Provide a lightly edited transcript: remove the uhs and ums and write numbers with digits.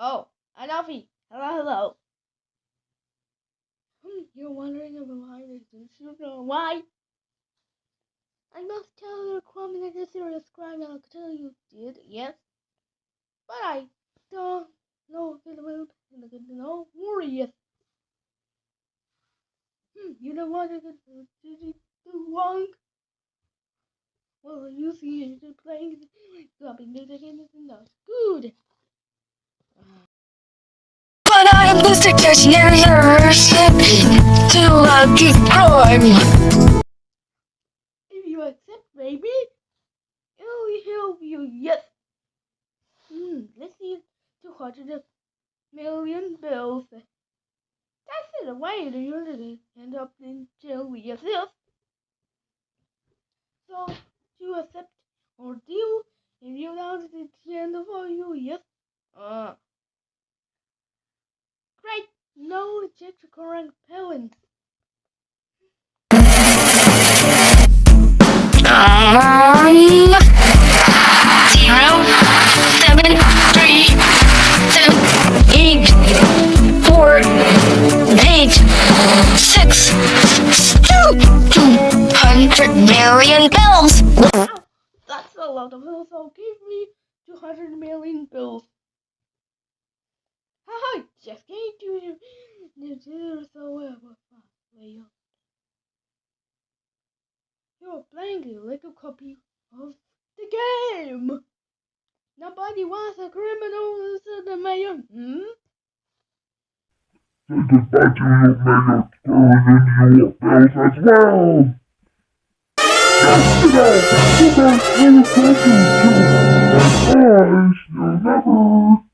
Oh, Adolphe. Hello. You're wondering why this is why? I must tell you a crime that is a serious crime. I'll tell you did, yes. But I don't know if it will no worry yes. You know what did you do wrong? Well, you see it playing dropping the game is not good. But I'm the dictatorship to a good crime. If you accept, baby, it'll help you, yes. Let's see 200 million bills. That's it, why do you end up in jail with yourself? So, you accept or deal if you know that it's the end for you, yes? Great, no reject current parents. Zero, 7, 3, 2, 8, 4, 8, 6, 200 million bills. That's a lot of bills, so give me 200 million bills. Haha, just can't do so well. You're playing a little copy of the game. Nobody wants a criminal as the mayor. Take it back to your mayor, turn in your bills as well. Now, get out! Go back to the country, you. And I shall never